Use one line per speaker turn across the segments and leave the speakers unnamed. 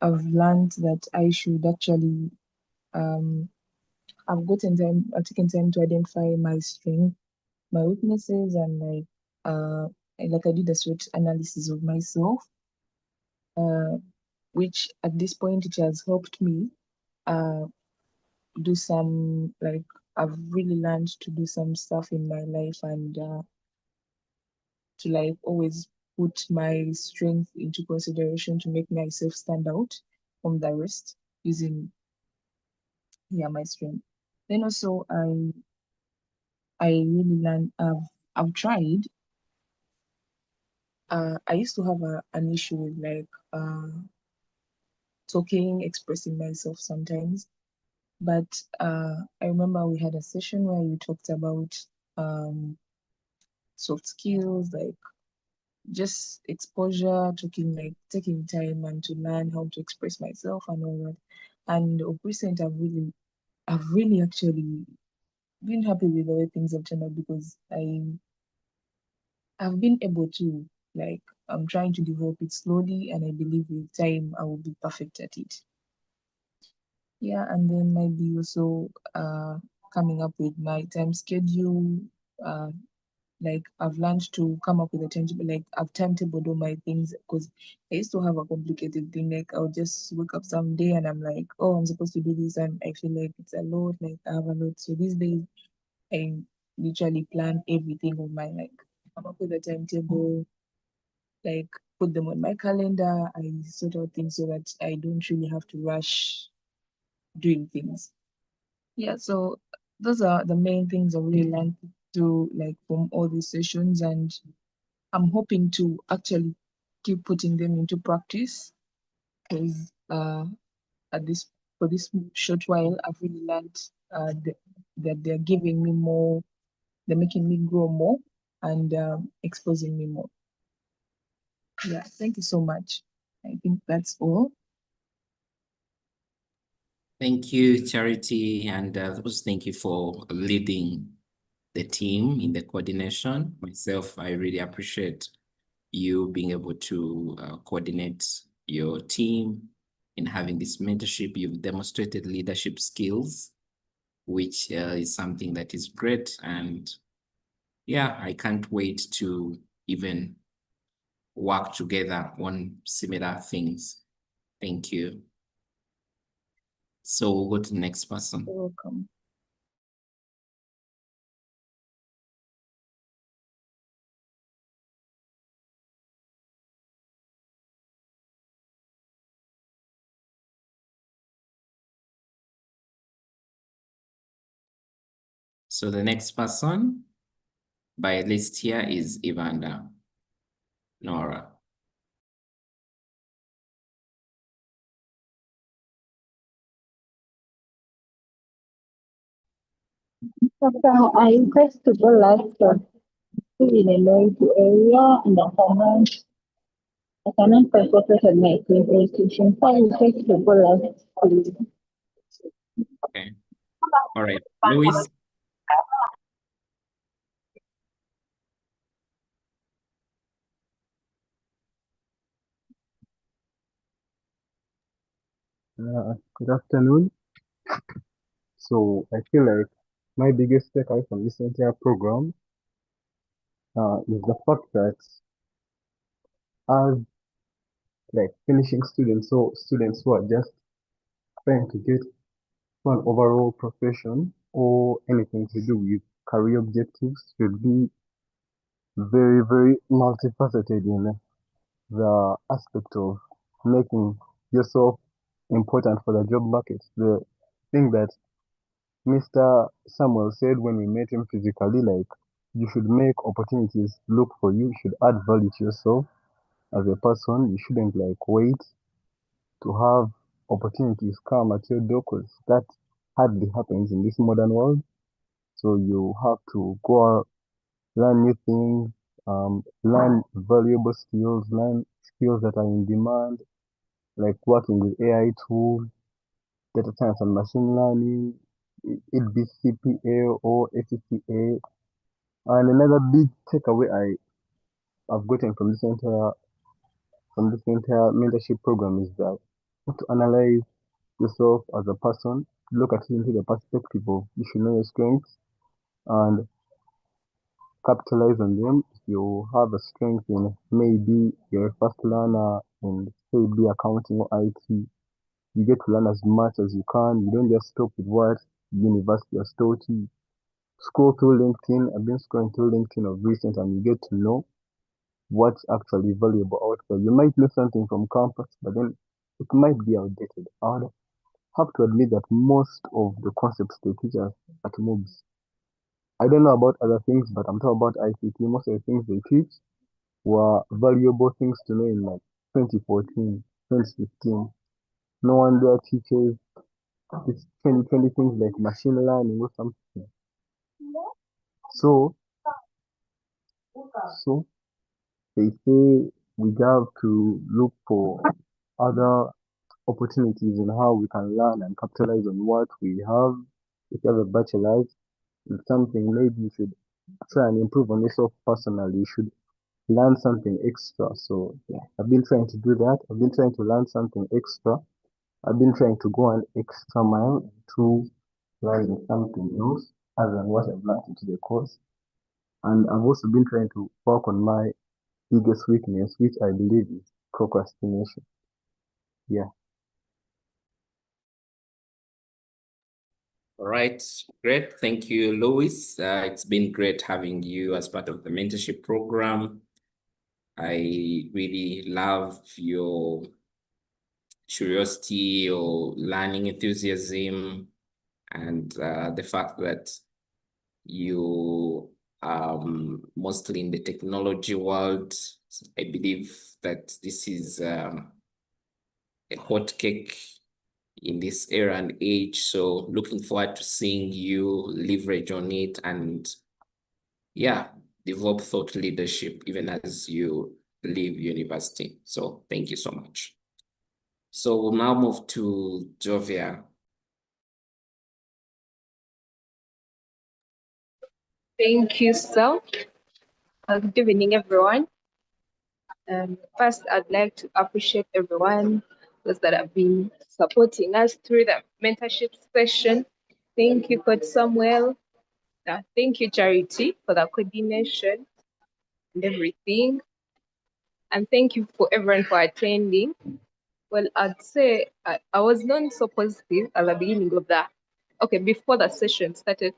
I've learned that I should actually I've taken time to identify my strength, my weaknesses, and like I did a SWOT analysis of myself, uh, which at this point it has helped me uh, do some like I've really learned to do some stuff in my life and to like always put my strength into consideration to make myself stand out from the rest using my strength. Then also I really learned I've tried I used to have an issue with like talking, expressing myself sometimes. But I remember we had a session where you talked about um, soft skills, like just exposure, talking, like taking time and to learn how to express myself and all that. And of recent, I've really actually been happy with the way things have turned out because I've been able to like I'm trying to develop it slowly, and I believe with time I will be perfect at it. Yeah, and then maybe also coming up with my time schedule. Uh, like I've learned to come up with a tangible, like I've timetabled all my things because I used to have a complicated thing. Like I'll just wake up someday and I'm like, oh, I'm supposed to do this, and I feel like it's a lot. Like I have a lot. So these days I literally plan everything on my like come up with a timetable, like put them on my calendar. I sort out things so that I don't really have to rush doing things. Yeah, so those are the main things I really learned to like from all these sessions, and I'm hoping to actually keep putting them into practice because at this for this short while I've really learned that they're giving me more, they're making me grow more and exposing me more. Yeah, thank you so much. I think that's all.
Thank you, Charity, and thank you for leading the team in the coordination. Myself, I really appreciate you being able to coordinate your team in having this mentorship. You've demonstrated leadership skills, which is something that is great. And yeah, I can't wait to even work together on similar things. Thank you. So we'll go to the next person.
You're welcome.
So the next person by list here is Evander. Nora.
Sometimes I request to go live to in a local area and I cannot focus on my presentation. So I request to go live please.
Okay. All right. Louis.
Good afternoon. So I feel like my biggest takeaway from this entire program is the fact that as like finishing students, so students who are just trying to get to an overall profession or anything to do with career objectives should be very, very multifaceted in the aspect of making yourself important for the job market. The thing that Mr. Samuel said when we met him physically, like you should make opportunities look for you, you should add value to yourself as a person. You shouldn't like wait to have opportunities come at your door because that hardly happens in this modern world. So you have to go out, learn new things, learn valuable skills, learn skills that are in demand, like working with AI tools, data science and machine learning, it be CPA or ACCA. And another big takeaway I've gotten from this entire mentorship program is that to analyze yourself as a person, look at it into the perspective of you should know your strengths and capitalize on them. If you have a strength in maybe you're a fast learner in say be accounting or IT, you get to learn as much as you can. You don't just stop with what university has taught you. Scroll through LinkedIn. I've been scrolling through LinkedIn of recent and you get to know what's actually valuable out there. You might know something from campus, but then it might be outdated. I would have to admit that most of the concepts they teach us at MOOCs, I don't know about other things, but I'm talking about ICT. Most of the things they teach were valuable things to know in like 2014, 2015. No one there teaches this 2020 things like machine learning or something. So, so they say we have to look for other opportunities in how we can learn and capitalize on what we have. If you have a bachelor's in something, maybe you should try and improve on yourself personally. You should learn something extra. So yeah, I've been trying to do that. I've been trying to learn something extra. I've been trying to go an extra mile to learning something else other than what I've learned into the course. And I've also been trying to work on my biggest weakness, which I believe is procrastination. Yeah.
All right, great. Thank you, Louis. It's been great having you as part of the mentorship program. I really love your curiosity or learning enthusiasm and the fact that you mostly in the technology world. I believe that this is a hot cake in this era and age. So looking forward to seeing you leverage on it and yeah, develop thought leadership even as you leave university. So thank you so much. So we'll now move to Jovia.
Thank you, so. Good evening, everyone. First, I'd like to appreciate everyone, those that have been supporting us through the mentorship session. Thank you, Coach Samuel. Thank you, Charity, for the coordination and everything. And thank you for everyone for attending. Well, I'd say I was not so positive at the beginning of that. Okay, before the session started,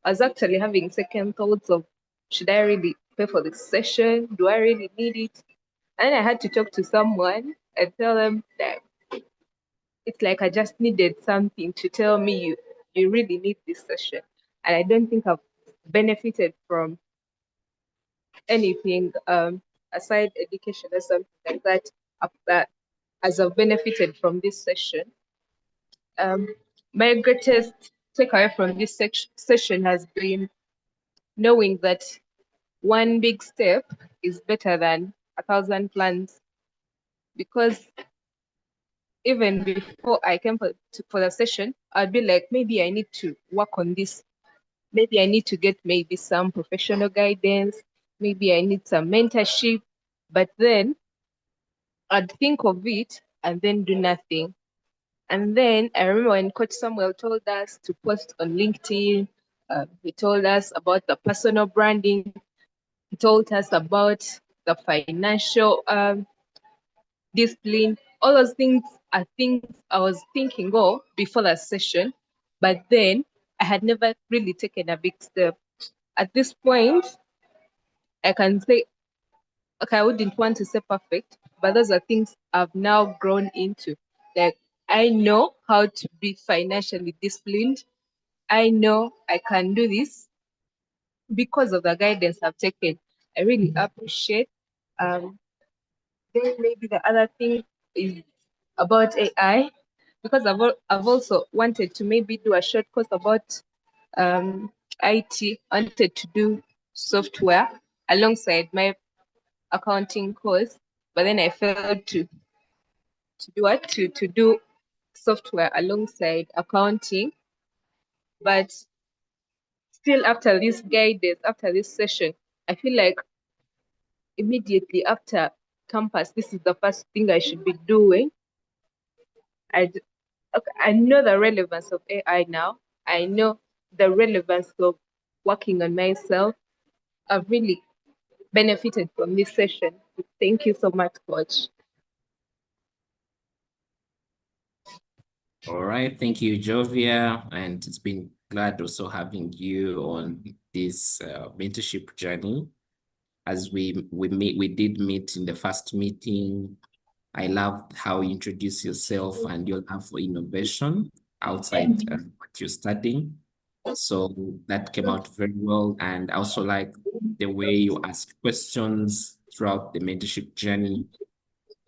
I was actually having second thoughts of should I really pay for this session? Do I really need it? And I had to talk to someone and tell them that it's like I just needed something to tell me you really need this session. And I don't think I've benefited from anything aside education or something like that as I've benefited from this session. My greatest takeaway from this session has been knowing that one big step is better than 1,000 plans, because even before I came for the session, I'd be like, maybe I need to work on this. Maybe I need to get maybe some professional guidance. Maybe I need some mentorship. But then I'd think of it and then do nothing. And then I remember when Coach Samuel told us to post on LinkedIn, he told us about the personal branding. He told us about the financial discipline. All those things are things I was thinking of before the session, but then I had never really taken a big step. At this point, I can say, okay, I wouldn't want to say perfect, but those are things I've now grown into. Like, I know how to be financially disciplined. I know I can do this because of the guidance I've taken. I really appreciate. Um, then maybe the other thing is about AI, because I've also wanted to maybe do a short course about IT. I wanted to do software alongside my accounting course, but then I failed to do what to do software alongside accounting. But still, after this guidance, after this session, I feel like immediately after campus, this is the first thing I should be doing. I know the relevance of AI now. I know the relevance of working on myself. I've really benefited from this session. Thank you so much, Coach.
All right, thank you, Jovia, and it's been glad also having you on this mentorship journey. As we did meet in the first meeting. I loved how you introduce yourself and your love for innovation outside what you're studying. So that came out very well. And I also like the way you ask questions throughout the mentorship journey.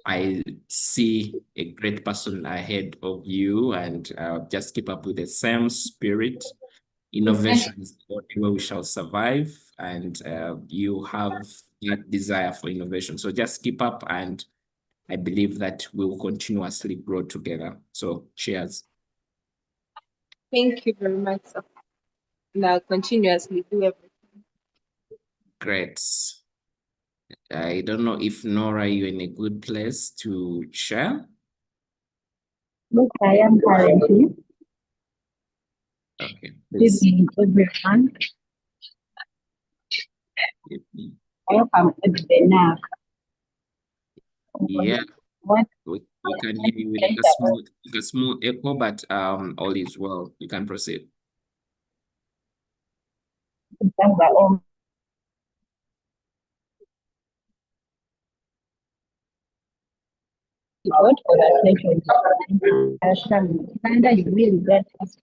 I see a great person ahead of you, and just keep up with the same spirit. Innovation is the only way we shall survive, and you have that desire for innovation. So just keep up, and I believe that we will continuously grow together. So cheers.
Thank you very much, sir. And I'll continuously do everything.
Great. I don't know if Nora, you're in a good place to share.
Yes, I am currently.
Okay,
Good
please.
evening, everyone. I hope I'm audible now.
Yeah,
What
we can hear you with like a small echo, but all is well. You can proceed.
God for that session. Uganda, you really get us.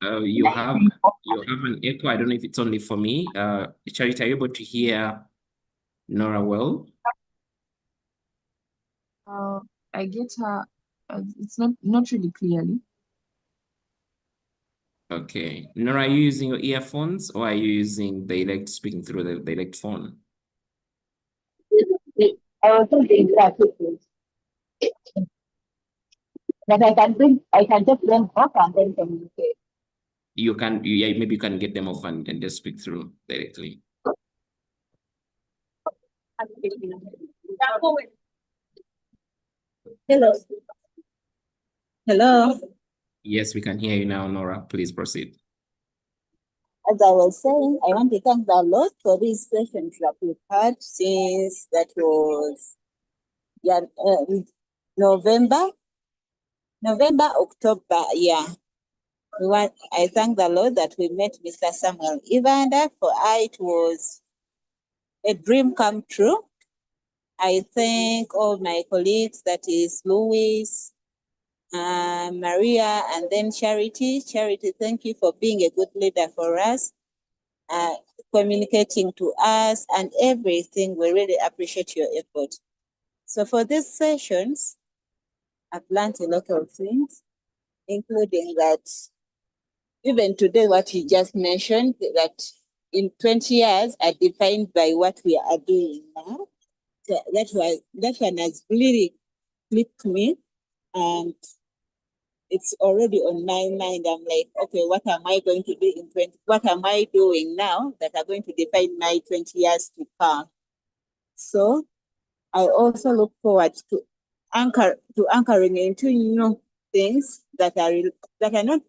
You have an echo. I don't know if it's only for me. Charity, are you able to hear Nora well?
I get her. It's not really clearly.
Okay. Nora, are you using your earphones or are you using speaking through the direct phone?
I also think that but I can just bring up and then communicate.
Yeah, maybe you can get them off and just speak through directly.
Hello. Hello.
Yes, we can hear you now, Nora. Please proceed.
As I was saying, I want to thank the Lord for these sessions that we've had since that was November, October, yeah. I thank the Lord that we met Mr. Samuel Evander. For I, it was a dream come true. I thank all my colleagues, that is Louis, Maria, and then Charity. Charity, thank you for being a good leader for us, communicating to us and everything. We really appreciate your effort. So for these sessions, I've learned a lot of things, including that even today, what he just mentioned, that in 20 years are defined by what we are doing now. So that one has really clicked me, and it's already on my mind. I'm like, okay, what am I going to do in 20? What am I doing now that are going to define my 20 years to come? So I also look forward to anchoring into new things that are not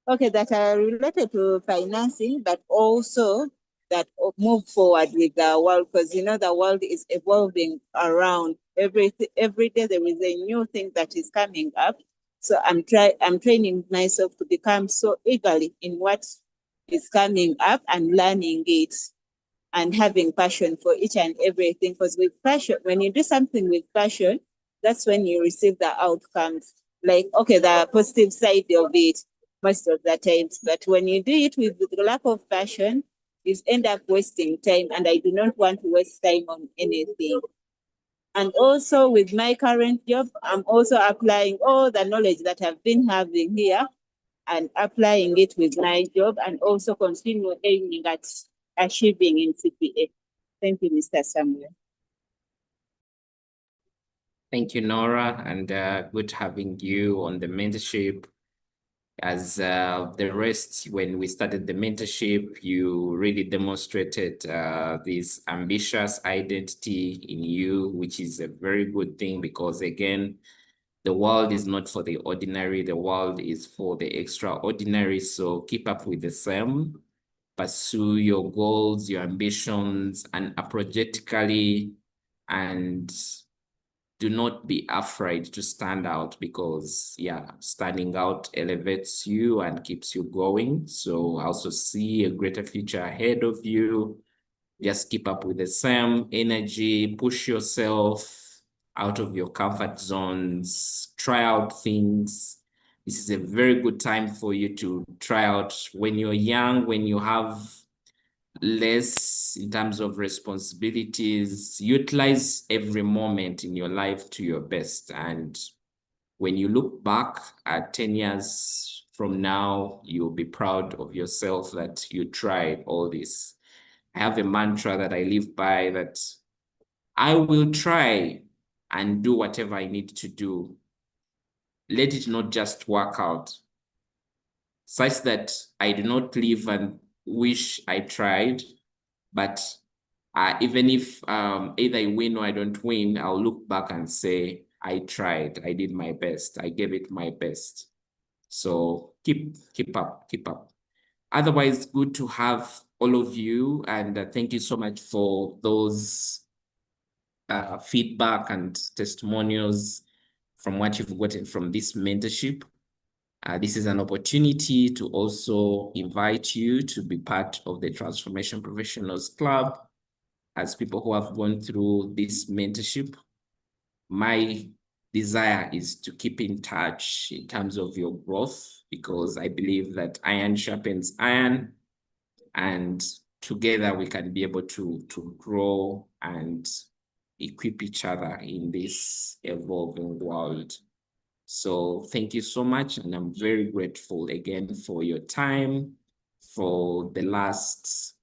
okay, that are related to financing, but also that move forward with the world, because you know the world is evolving around every day. There is a new thing that is coming up. So I'm training myself to become so eagerly in what is coming up and learning it and having passion for each and everything. Because with passion, when you do something with passion, that's when you receive the outcomes. Like, okay, the positive side of it most of the times. But when you do it with the lack of passion, you end up wasting time. And I do not want to waste time on anything. And also with my current job, I'm also applying all the knowledge that I've been having here and applying it with my job, and also continue aiming at achieving in CPA. Thank you, Mr. Samuel.
Thank you, Nora, and good having you on the mentorship. As the rest, when we started the mentorship, you really demonstrated this ambitious identity in you, which is a very good thing because, again, the world is not for the ordinary, the world is for the extraordinary. So keep up with the same. Pursue your goals, your ambitions, and unapologetically, and do not be afraid to stand out, because standing out elevates you and keeps you going. So I also see a greater future ahead of you. Just keep up with the same energy, push yourself out of your comfort zones, try out things. This is a very good time for you to try out when you're young, when you have less in terms of responsibilities. Utilize every moment in your life to your best. And when you look back at 10 years from now, you'll be proud of yourself that you tried all this. I have a mantra that I live by, that I will try and do whatever I need to do. Let it not just work out, such that I do not live and wish I tried, but even if either I win or I don't win, I'll look back and say, I tried, I did my best, I gave it my best. So keep up. Otherwise, good to have all of you, and thank you so much for those feedback and testimonials from what you've gotten from this mentorship. This is an opportunity to also invite you to be part of the Transformation Professionals Club. As people who have gone through this mentorship, my desire is to keep in touch in terms of your growth, because I believe that iron sharpens iron, and together we can be able to grow and equip each other in this evolving world. So thank you so much, and I'm very grateful again for your time, for the last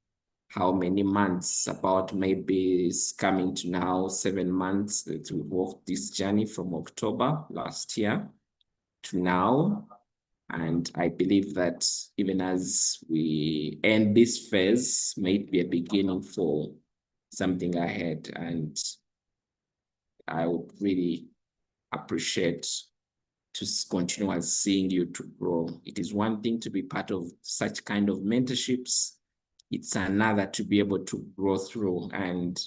how many months, about maybe it's coming to now 7 months that we walked this journey from October last year to now. And I believe that even as we end this phase, may it be a beginning for something ahead. And I would really appreciate to continue seeing you to grow. It is one thing to be part of such kind of mentorships. It's another to be able to grow through. And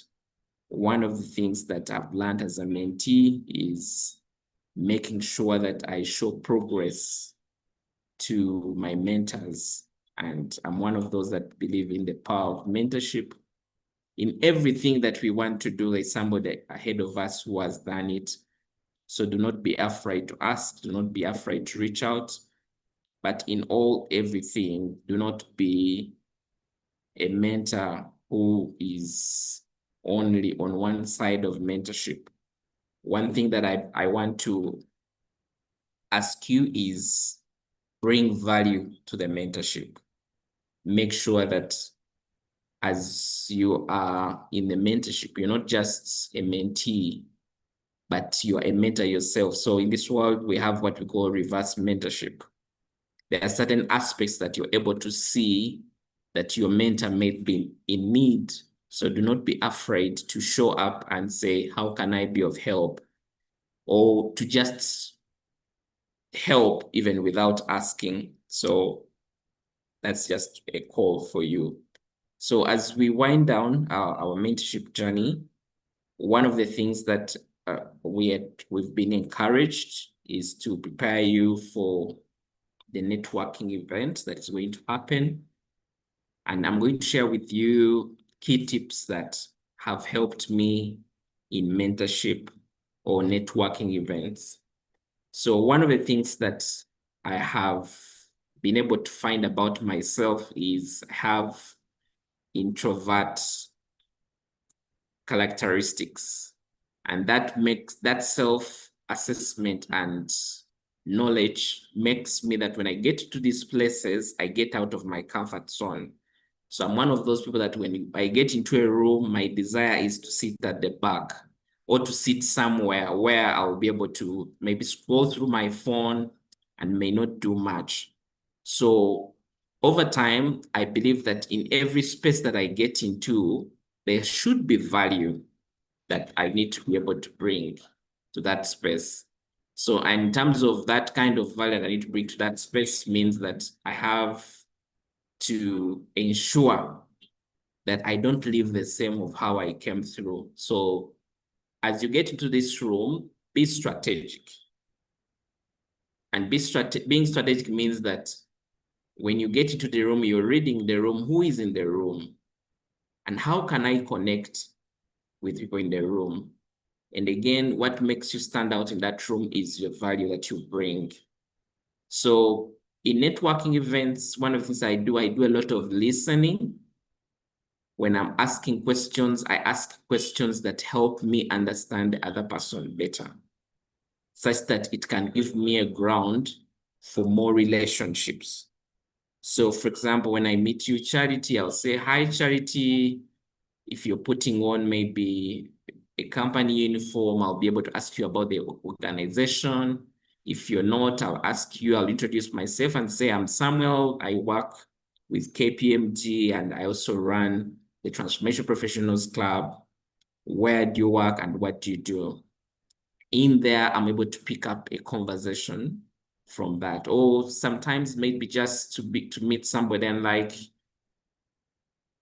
one of the things that I've learned as a mentee is making sure that I show progress to my mentors. And I'm one of those that believe in the power of mentorship. In everything that we want to do, there's somebody ahead of us who has done it. So do not be afraid to ask, do not be afraid to reach out. But in everything, do not be a mentor who is only on one side of mentorship. One thing that I want to ask you is bring value to the mentorship. Make sure that as you are in the mentorship, you're not just a mentee, but you're a mentor yourself. So in this world, we have what we call reverse mentorship. There are certain aspects that you're able to see that your mentor may be in need. So do not be afraid to show up and say, how can I be of help? Or to just help even without asking. So that's just a call for you. So as we wind down our mentorship journey, one of the things that we've been encouraged is to prepare you for the networking event that is going to happen. And I'm going to share with you key tips that have helped me in mentorship or networking events. So one of the things that I have been able to find about myself is I have introvert characteristics, and that makes that self-assessment and knowledge makes me that when I get to these places, I get out of my comfort zone. So I'm one of those people that when I get into a room, my desire is to sit at the back or to sit somewhere where I'll be able to maybe scroll through my phone and may not do much. So over time, I believe that in every space that I get into, there should be value that I need to be able to bring to that space. So in terms of that kind of value that I need to bring to that space means that I have to ensure that I don't leave the same of how I came through. So as you get into this room, be strategic. And being strategic means that when you get into the room, you're reading the room, who is in the room, and how can I connect with people in the room? And again, what makes you stand out in that room is your value that you bring. So in networking events, one of the things I do a lot of listening. When I'm asking questions, I ask questions that help me understand the other person better, such that it can give me a ground for more relationships. So for example, when I meet you, Charity, I'll say, hi, Charity. If you're putting on maybe a company uniform, I'll be able to ask you about the organization. If you're not, I'll ask you, I'll introduce myself and say, I'm Samuel. I work with KPMG and I also run the Transformation Professionals Club. Where do you work and what do you do? In there, I'm able to pick up a conversation from that. Or sometimes maybe just to meet somebody and like,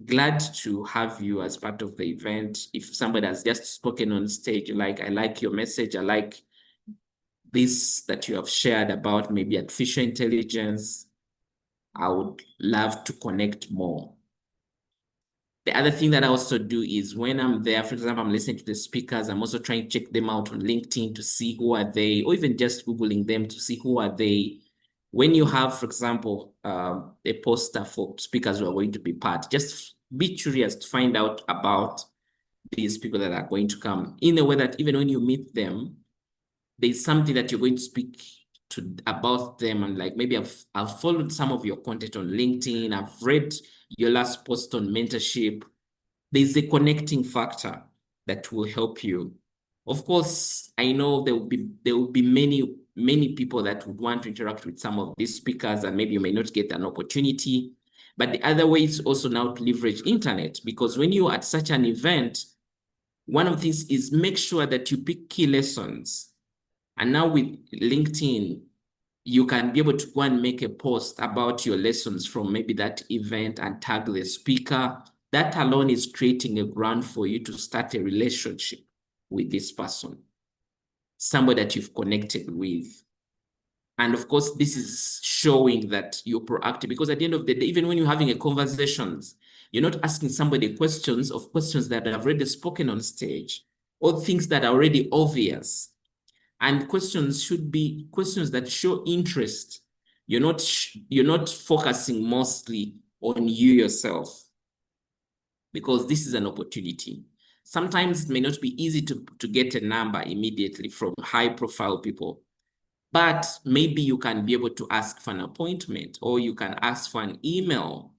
glad to have you as part of the event. If somebody has just spoken on stage, like, I like your message, I like this that you have shared about maybe artificial intelligence, I would love to connect more. The other thing that I also do is when I'm there, for example, I'm listening to the speakers, I'm also trying to check them out on LinkedIn to see who are they, or even just Googling them to see who are they. When you have, for example, a poster for speakers who are going to be part, just be curious to find out about these people that are going to come in a way that even when you meet them, there's something that you're going to speak to about them. And like, maybe I've followed some of your content on LinkedIn. I've read your last post on mentorship. There's a connecting factor that will help you. Of course, I know there will be many people that would want to interact with some of these speakers, and maybe you may not get an opportunity. But the other way is also now to leverage internet, because when you're at such an event, one of the things is make sure that you pick key lessons. And now with LinkedIn, you can be able to go and make a post about your lessons from maybe that event and tag the speaker. That alone is creating a ground for you to start a relationship with this person, somebody that you've connected with. And of course, this is showing that you're proactive, because at the end of the day, even when you're having a conversations, you're not asking somebody questions that have already spoken on stage, or things that are already obvious. And questions should be questions that show interest. You're not focusing mostly on you yourself, because this is an opportunity. Sometimes it may not be easy to get a number immediately from high-profile people, but maybe you can be able to ask for an appointment, or you can ask for an email,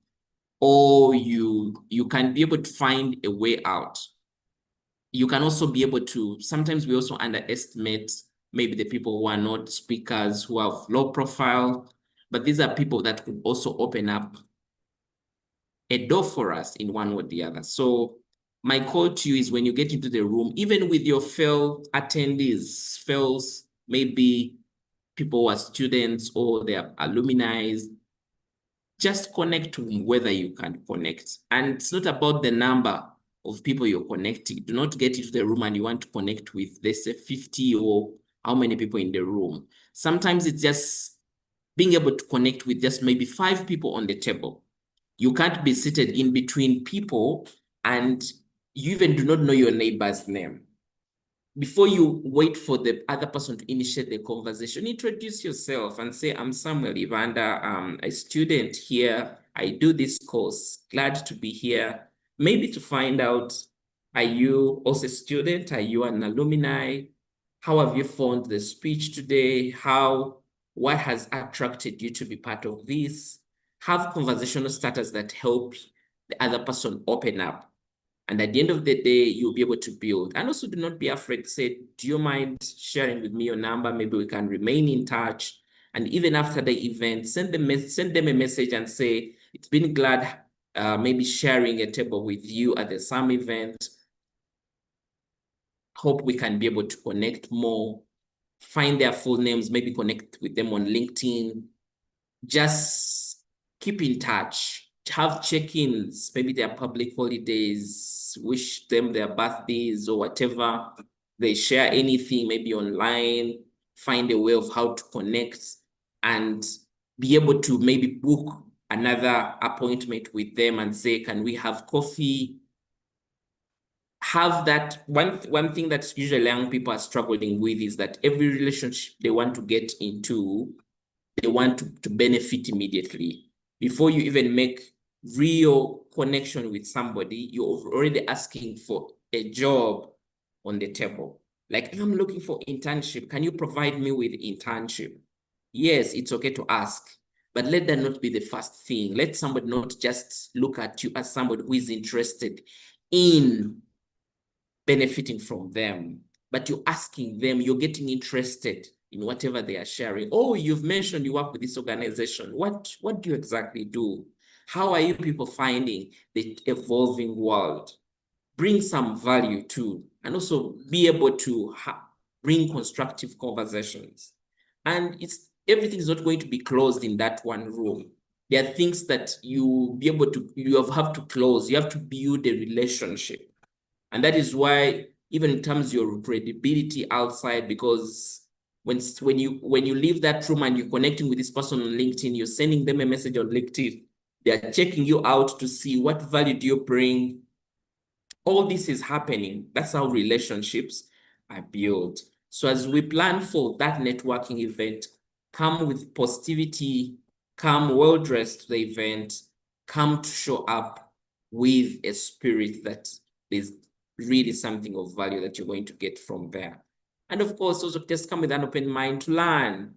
or you can be able to find a way out. You can also be able to, sometimes we also underestimate maybe the people who are not speakers, who have low profile, but these are people that could also open up a door for us in one or the other. So my call to you is, when you get into the room, even with your fellow attendees, fellows, maybe people who are students or they're alumni, just connect to whether you can connect. And it's not about the number of people you're connecting. Do not get into the room and you want to connect with, let's say, 50 or how many people in the room. Sometimes it's just being able to connect with just maybe 5 people on the table. You can't be seated in between people and you even do not know your neighbor's name. Before you wait for the other person to initiate the conversation, introduce yourself and say, I'm Samuel Ivanda, I'm a student here. I do this course. Glad to be here. Maybe to find out, are you also a student? Are you an alumni? How have you found the speech today? What has attracted you to be part of this? Have conversational starters that help the other person open up. And at the end of the day, you'll be able to build. And also, do not be afraid to say, do you mind sharing with me your number? Maybe we can remain in touch. And even after the event, send them a message and say, it's been glad maybe sharing a table with you at the ASAMU event. Hope we can be able to connect more find their full names, maybe connect with them on LinkedIn. Just keep in touch, have check-ins, maybe their public holidays, wish them their birthdays or whatever. They share anything, maybe online, find a way of how to connect and be able to maybe book another appointment with them and say, can we have coffee? Have that one thing that usually young people are struggling with is that every relationship they want to get into, they want to benefit immediately. Before you even make real connection with somebody, you're already asking for a job on the table. Like, I'm looking for internship. Can you provide me with internship? Yes, it's okay to ask, but let that not be the first thing. Let somebody not just look at you as somebody who is interested in benefiting from them, but you're asking them, you're getting interested in whatever they are sharing. Oh, you've mentioned you work with this organization. What do you exactly do? How are you people finding the evolving world? Bring some value too, and also be able to bring constructive conversations. And everything is not going to be closed in that one room. There are things that you have to close. You have to build a relationship. And that is why even in terms of your credibility outside, because when you leave that room and you're connecting with this person on LinkedIn, you're sending them a message on LinkedIn, they're checking you out to see what value do you bring. All this is happening. That's how relationships are built. So as we plan for that networking event, come with positivity, come well-dressed to the event, come to show up with a spirit that is really something of value that you're going to get from there. And of course, also just come with an open mind to learn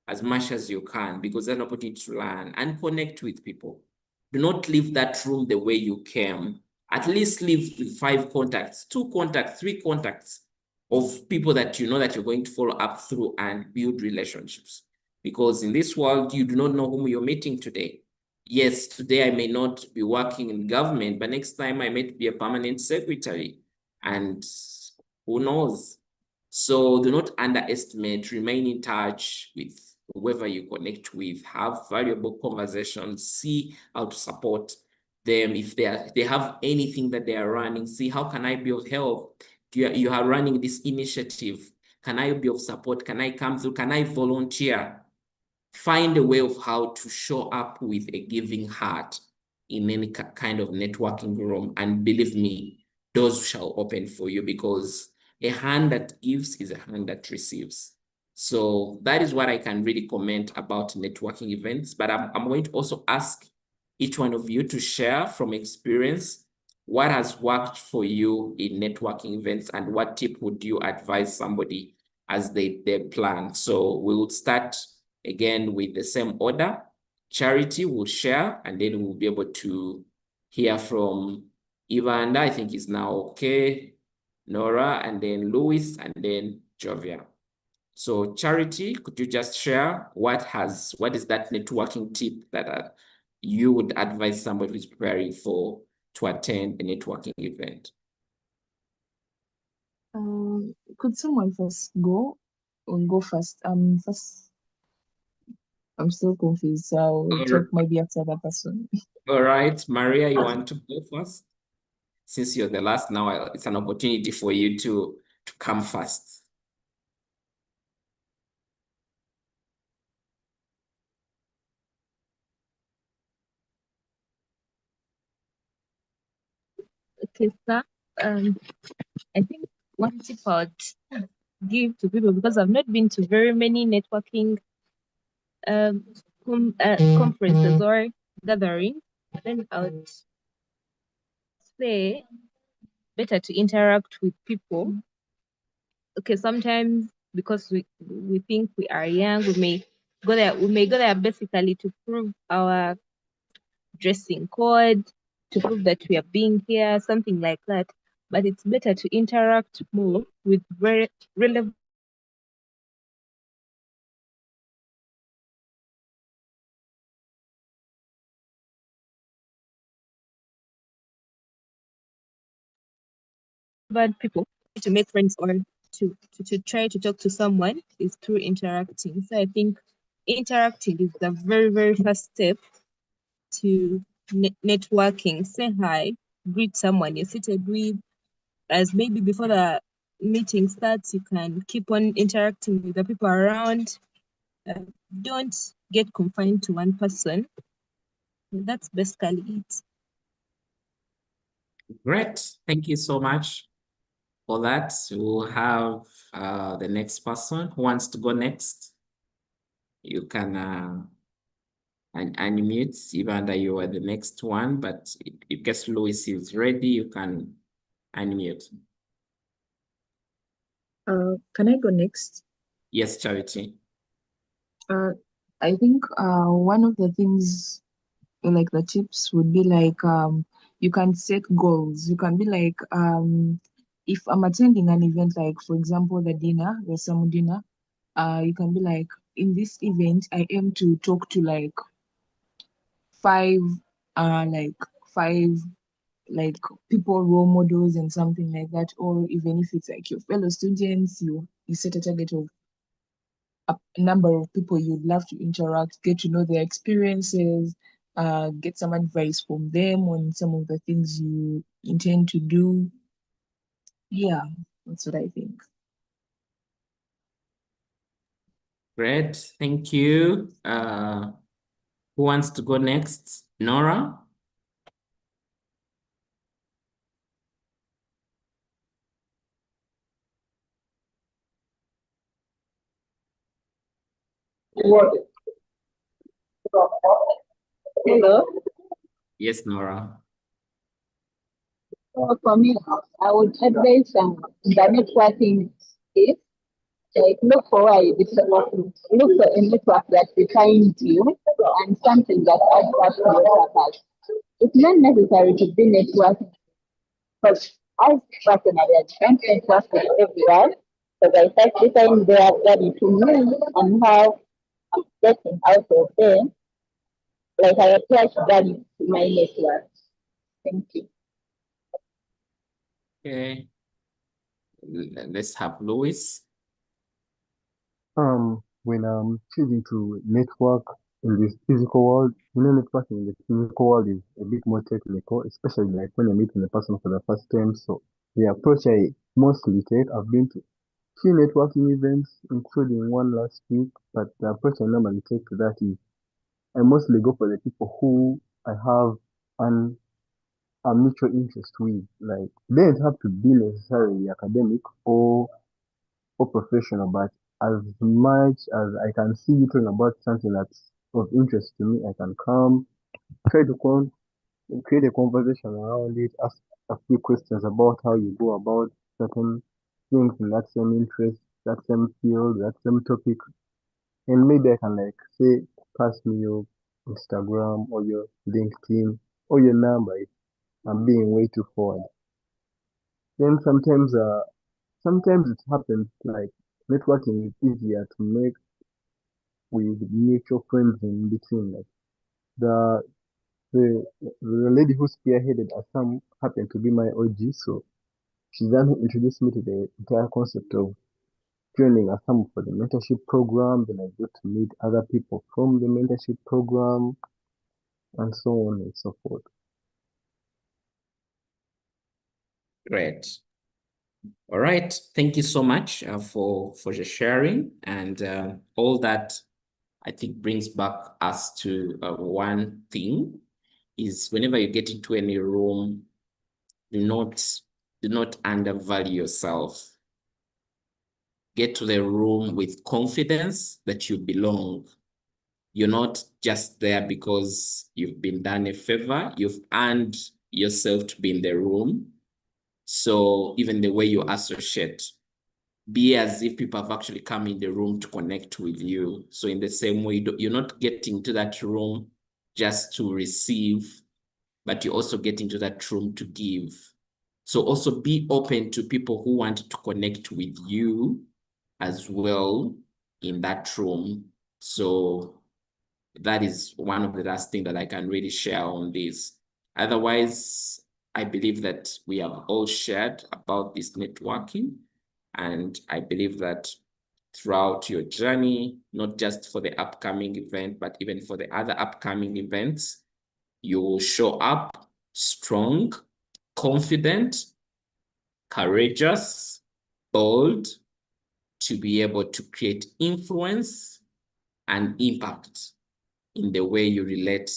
as much as you can, because there's an opportunity to learn and connect with people. Do not leave that room the way you came. At least leave with 5 contacts, 2 contacts, 3 contacts of people that you know that you're going to follow up through and build relationships. Because in this world, you do not know whom you're meeting today. Yes, today I may not be working in government, but next time I may be a permanent secretary. And who knows? So do not underestimate, remain in touch with whoever you connect with, have valuable conversations, see how to support them. If they have anything that they are running, see how can I be of help? You are running this initiative. Can I be of support? Can I come through? Can I volunteer? Find a way of how to show up with a giving heart in any kind of networking room. And believe me, doors shall open for you, because a hand that gives is a hand that receives. So that is what I can really comment about networking events. But I'm going to also ask each one of you to share from experience what has worked for you in networking events, and what tip would you advise somebody as they plan. So we will start again with the same order. Charity will share, and then we'll be able to hear from Ivanda, I think is now okay, Nora, and then Louis, and then Jovia. So Charity, could you just share what is that networking tip that you would advise somebody who's preparing to attend a networking event?
Could someone first go or go first? First, I'm still confused, so I'll talk maybe after that person.
All right, Maria, you want to go first? Since you're the last now, it's an opportunity for you to come first.
Okay, sir. I think one tip I would give to people, because I've not been to very many networking conferences or gatherings, then I would say better to interact with people. Okay, sometimes because we think we are young, we may go there basically to prove our dressing code, to prove that we are being here, something like that. But it's better to interact more with very relevant people, to make friends or to try to talk to someone is through interacting. So I think interacting is the very, very first step to networking. Say hi, greet someone you're seated with, as maybe before the meeting starts, you can keep on interacting with the people around. Don't get confined to one person. That's basically it.
Great. Thank you so much for that. We'll have the next person who wants to go next. You can unmute, even though you are the next one, but in case Louis is ready, you can unmute.
Can I go next?
Yes, Charity.
I think one of the things, like the tips, would be like you can set goals. You can be like if I'm attending an event, like for example the dinner, the ASAMU dinner, you can be like, in this event I aim to talk to five like five like people, role models and something like that. Or even if it's like your fellow students, you set a target of a number of people you'd love to interact, get to know their experiences, get some advice from them on some of the things you intend to do. Yeah, that's what I think.
Great, thank you. Who wants to go next? Nora?
Hello.
Yes, Nora.
So for me, I would advise the networking is like look for why it's working. Look for a network that defines you and something that adds up to your purpose. It's not necessary to be networking because I personally I don't network with everyone because I first define their value to me and how I'm getting out of them. Like I attach value to my network. Thank you.
Okay. Let's have Louis.
When I'm choosing to network in this physical world, networking in the physical world is a bit more technical, especially like when you're meeting a person for the first time. So the approach I mostly take, I've been to few networking events, including one last week, but the approach I normally take to that is I mostly go for the people who I have an a mutual interest with. Like they don't have to be necessarily academic or professional, but as much as I can see you talking about something that's of interest to me, I can come, try to create a conversation around it, ask a few questions about how you go about certain things in that same interest, that same field, that same topic. And maybe I can like say, pass me your Instagram or your LinkedIn or your number if I'm being way too forward. Then sometimes it happens like networking is easier to make with mutual friends in between. Like the the lady who spearheaded ASAM happened to be my OG, so she's the one who introduced me to the entire concept of joining ASAM for the mentorship program. Then I got to meet other people from the mentorship program and so on and so forth.
Great. All right. Thank you so much for the sharing, and all that I think brings back us to one thing is whenever you get into any room, do not undervalue yourself. Get to the room with confidence that you belong. You're not just there because you've been done a favor. You've earned yourself to be in the room. So even the way you associate, be as if people have actually come in the room to connect with you. So in the same way, you're not getting to that room just to receive, but you also get into that room to give. So also be open to people who want to connect with you as well in that room. So that is one of the last things that I can really share on this. Otherwise, I believe that we have all shared about this networking. And I believe that throughout your journey, not just for the upcoming event, but even for the other upcoming events, you will show up strong, confident, courageous, bold, to be able to create influence and impact in the way you relate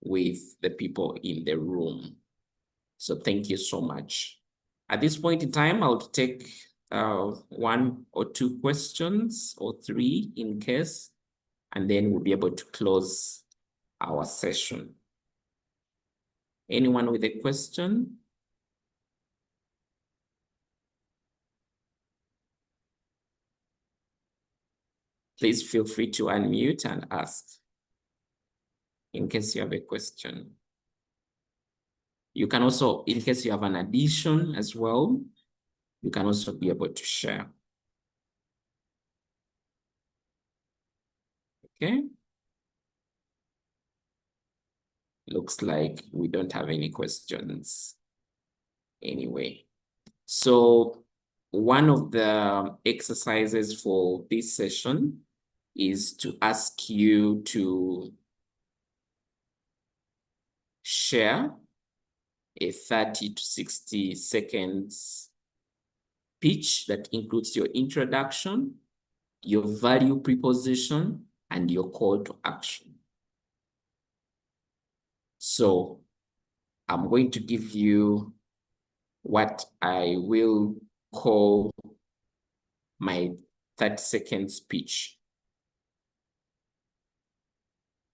with the people in the room. So thank you so much. At this point in time, I'll take 1 or 2 questions or 3 in case, and then we'll be able to close our session. Anyone with a question? Please feel free to unmute and ask in case you have a question. You can also, in case you have an addition as well, you can also be able to share. Okay. Looks like we don't have any questions anyway. So one of the exercises for this session is to ask you to share a 30 to 60 seconds pitch that includes your introduction, your value proposition, and your call to action. So I'm going to give you what I will call my 30 seconds speech.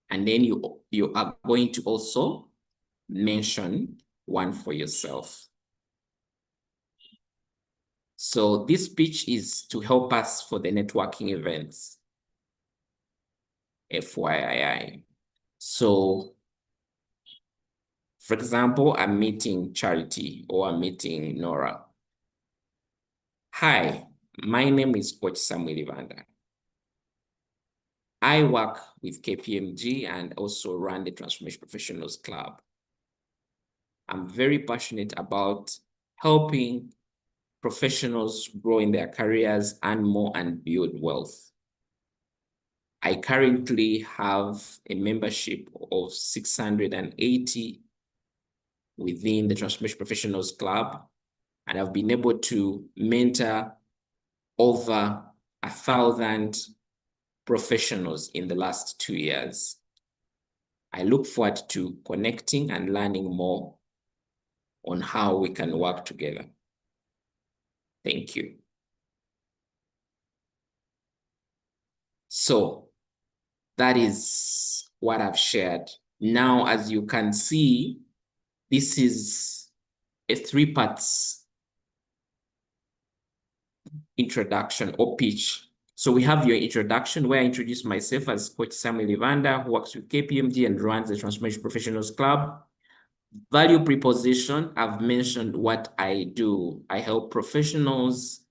And then you are going to also mention one for yourself. So this speech is to help us for the networking events, FYII. So, for example, I'm meeting Charity or I'm meeting Nora. Hi, my name is Coach Samuel Ivanda. I work with KPMG and also run the Transformation Professionals Club. I'm very passionate about helping professionals grow in their careers, earn more, and build wealth. I currently have a membership of 680 within the Transformation Professionals Club, and I've been able to mentor over 1,000 professionals in the last 2 years. I look forward to connecting and learning more on how we can work together. Thank you. So that is what I've shared. Now, as you can see, this is a 3 parts introduction or pitch. So we have your introduction where I introduce myself as Coach Samuel Ivanda, who works with KPMG and runs the Transformation Professionals Club. Value proposition, I've mentioned what I do. I help professionals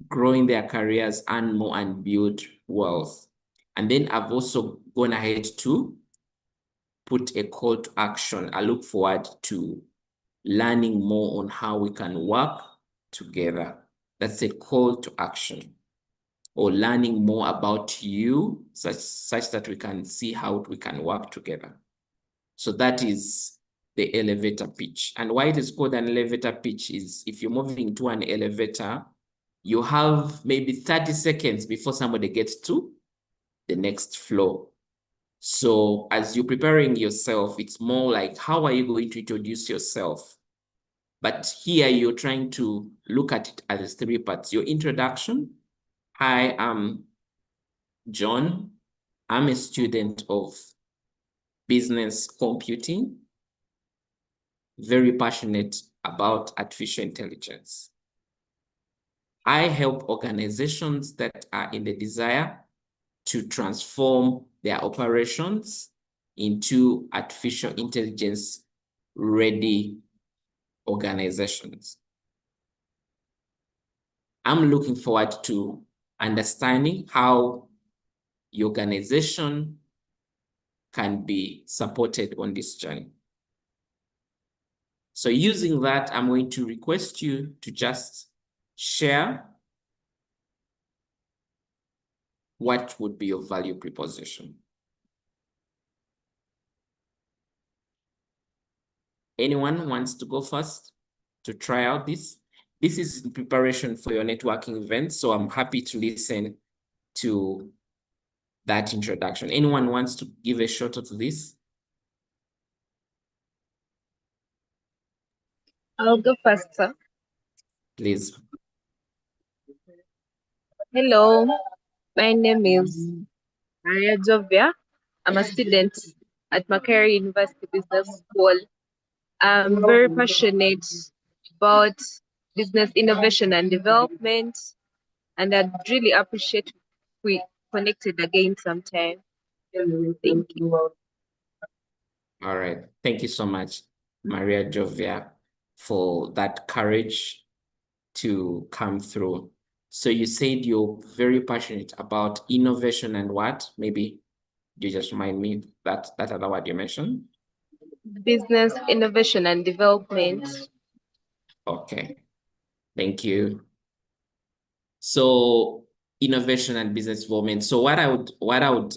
grow in their careers, earn more, and build wealth. And then I've also gone ahead to put a call to action. I look forward to learning more on how we can work together. That's a call to action, or learning more about you such that we can see how we can work together. So that is the elevator pitch. And why it is called an elevator pitch is if you're moving to an elevator, you have maybe 30 seconds before somebody gets to the next floor. So as you're preparing yourself, it's more like, how are you going to introduce yourself? But here you're trying to look at it as 3 parts. Your introduction. Hi, I'm John. I'm a student of business computing, very passionate about artificial intelligence. I help organizations that are in the desire to transform their operations into artificial intelligence ready organizations. I'm looking forward to understanding how your organization can be supported on this journey. So using that, I'm going to request you to just share what would be your value proposition? Anyone wants to go first to try out this? This is in preparation for your networking event, so I'm happy to listen to that introduction. Anyone wants to give a shot at this?
I'll go first, sir.
Please.
Hello, my name is Maria Jovia. I'm a student at Makerere University Business School. I'm very passionate about business innovation and development, and I'd really appreciate if we connected again sometime. Thank you.
All right. Thank you so much, Maria Jovia, for that courage to come through. So you said you're very passionate about innovation and what? Maybe you just remind me that other word you mentioned.
Business innovation and development.
Okay. Thank you. So innovation and business development. So what I would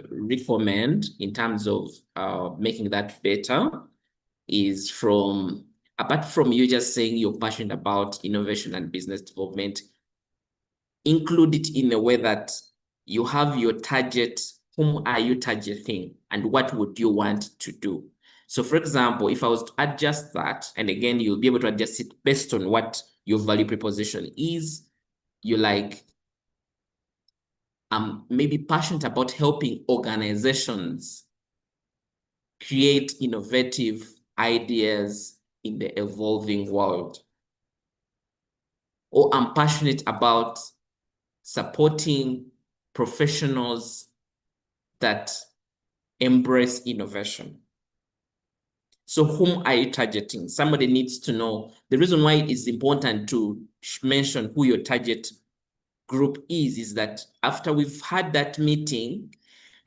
recommend in terms of making that better is apart from you just saying you're passionate about innovation and business development, include it in a way that you have your target, whom are you targeting, and what would you want to do? So for example, if I was to adjust that, and again, you'll be able to adjust it based on what your value proposition is. You like, maybe passionate about helping organizations create innovative ideas in the evolving world. Or I'm passionate about supporting professionals that embrace innovation. So whom are you targeting? Somebody needs to know. The reason why it is important to mention who your target group is that after we've had that meeting,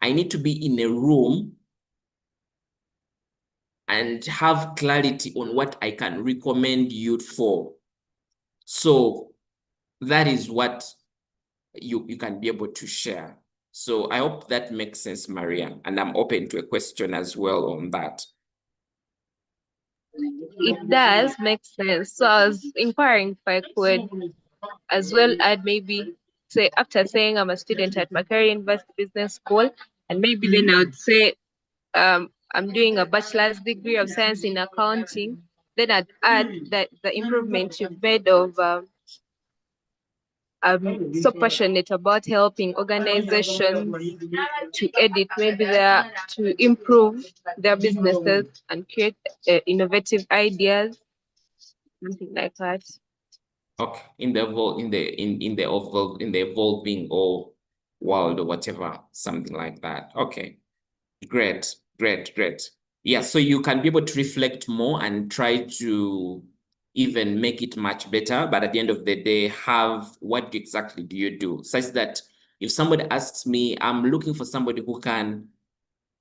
I need to be in a room and have clarity on what I can recommend you for. So that is what you can be able to share. So I hope that makes sense, Maria, and I'm open to a question as well on that.
It does make sense. So I was inquiring if I could as well add maybe say after saying I'm a student at Makerere University Business School, and maybe then I would say I'm doing a bachelor's degree of science in accounting. Then I'd add that the improvement you've made of I'm so passionate about helping organizations to edit maybe to improve their businesses and create innovative ideas, something like that.
Okay, in the evolving or world or whatever, something like that. Okay, great. Yeah, so you can be able to reflect more and try to even make it much better, but at the end of the day, have what exactly do you do? Such that if somebody asks me, I'm looking for somebody who can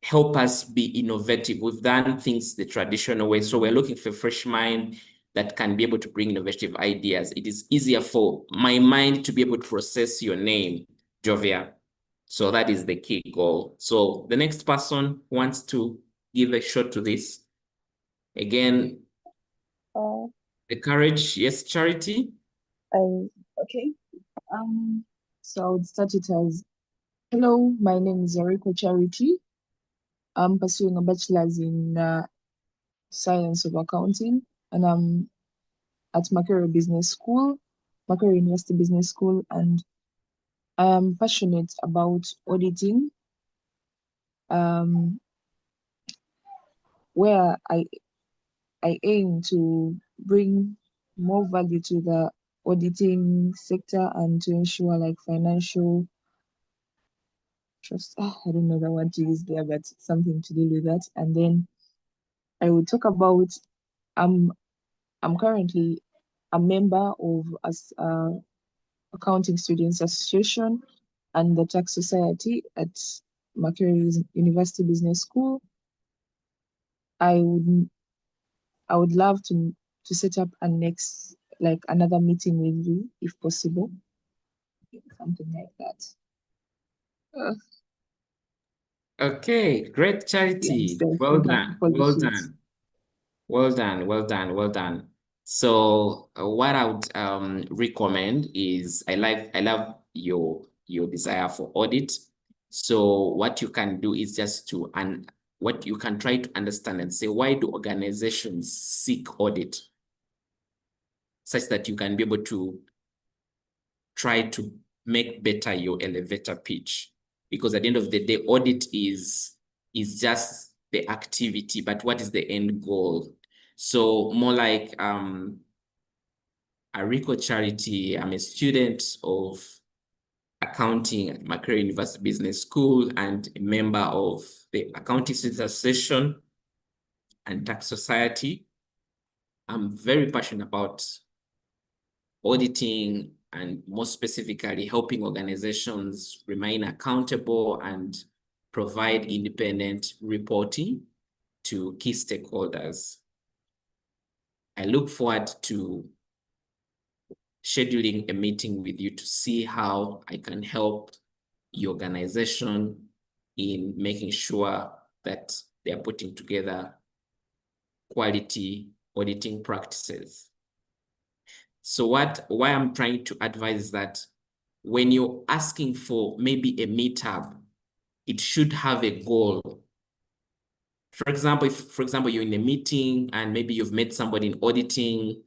help us be innovative. We've done things the traditional way, so we're looking for a fresh mind that can be able to bring innovative ideas. It is easier for my mind to be able to process your name, Jovia. So that is the key goal. So the next person wants to give a shot to this. Again, the courage, yes, Charity.
Okay. So I would start it as, hello, my name is Eriko Charity. I'm pursuing a bachelor's in science of accounting, and I'm at Makerere Business School, Makerere University Business School, and I am passionate about auditing, where I aim to bring more value to the auditing sector and to ensure like financial trust. I don't know the word to use there, but something to do with that. And then I will talk about I'm currently a member of Accounting Students Association and the Tax Society at Makerere University Business School. I would love to set up another meeting with you if possible, something like that.
Okay, great, Charity. Well done, well done. Well done, well done, well done. So what I would recommend is I love your desire for audit. So what you can do is just to what you can try to understand and say, why do organizations seek audit? Such that you can be able to try to make better your elevator pitch. Because at the end of the day, audit is just the activity, but what is the end goal? So more like a Rico Charity, I'm a student of accounting at Makerere University Business School and a member of the Accounting Students Association and Tax Society. I'm very passionate about auditing and more specifically helping organizations remain accountable and provide independent reporting to key stakeholders. I look forward to scheduling a meeting with you to see how I can help your organization in making sure that they are putting together quality auditing practices. So why I'm trying to advise is that when you're asking for maybe a meetup, it should have a goal. For example, if you're in a meeting and maybe you've met somebody in auditing,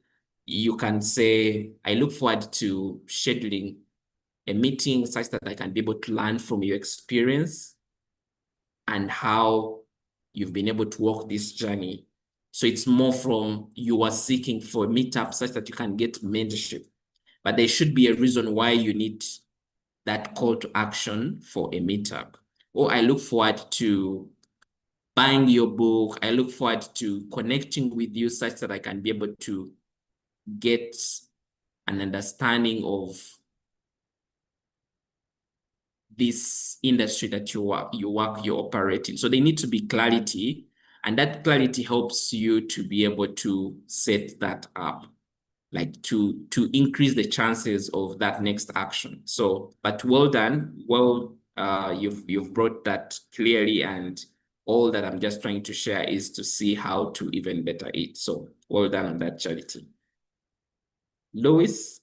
you can say, I look forward to scheduling a meeting such that I can be able to learn from your experience and how you've been able to walk this journey. So it's more from you are seeking for a meetup such that you can get mentorship. But there should be a reason why you need that call to action for a meetup. Or I look forward to buying your book. I look forward to connecting with you such that I can be able to get an understanding of this industry that you operate in. So they need to be clarity, and that clarity helps you to be able to set that up, like to increase the chances of that next action. So, but well done. Well, you've brought that clearly, and all that I'm just trying to share is to see how to even better it. So well done on that, Charity. Lois?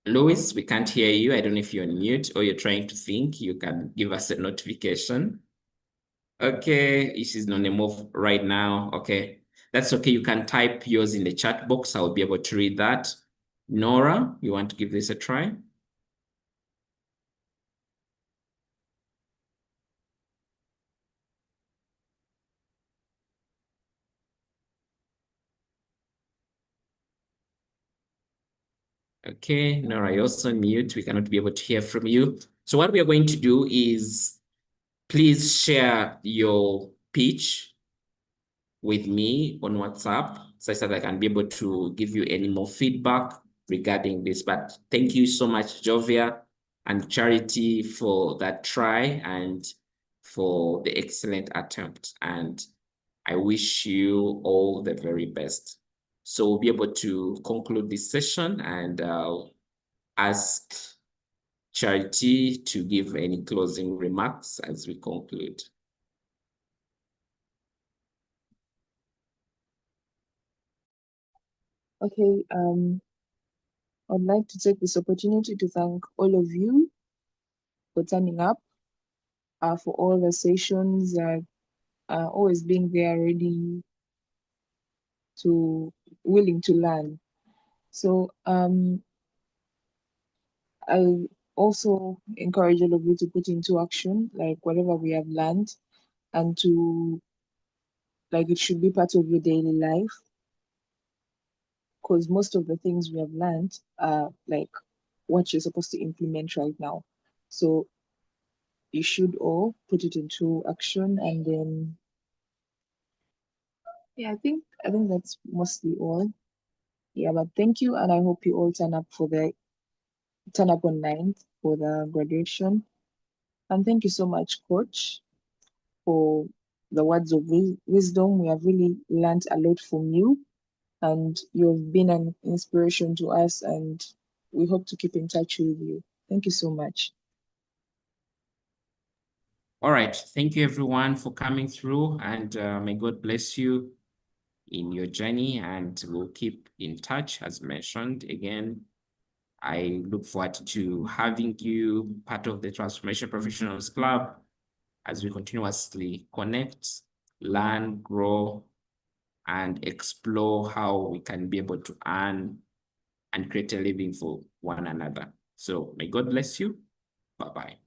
Lois, we can't hear you. I don't know if you're on mute or you're trying to think. You can give us a notification. Okay, she's on a move right now. Okay, that's okay. You can type yours in the chat box. I'll be able to read that. Nora, you want to give this a try? Okay, Nora, you're also on mute. We cannot be able to hear from you. So what we are going to do is please share your pitch with me on WhatsApp such that I can be able to give you any more feedback regarding this. But thank you so much, Jovia and Charity, for that try and for the excellent attempt. And I wish you all the very best. So we'll be able to conclude this session and ask Charity to give any closing remarks as we conclude.
Okay, I'd like to take this opportunity to thank all of you for turning up, for all the sessions, always being there ready to, willing to learn. So I also encourage all of you to put into action, like whatever we have learned, and to, like, it should be part of your daily life, because most of the things we have learned are like what you're supposed to implement right now. So you should all put it into action, and then yeah, I think that's mostly all. Yeah, but thank you, and I hope you all turn up on 9th for the graduation. And thank you so much, Coach, for the words of wisdom. We have really learned a lot from you, and you've been an inspiration to us, and we hope to keep in touch with you. Thank you so much.
All right. Thank you, everyone, for coming through, and may God bless you in your journey, and we'll keep in touch. As mentioned again, I look forward to having you part of the Transformation Professionals Club as we continuously connect, learn, grow, and explore how we can be able to earn and create a living for one another. So may God bless you. Bye-bye.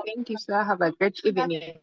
Thank you, sir. Have a great evening.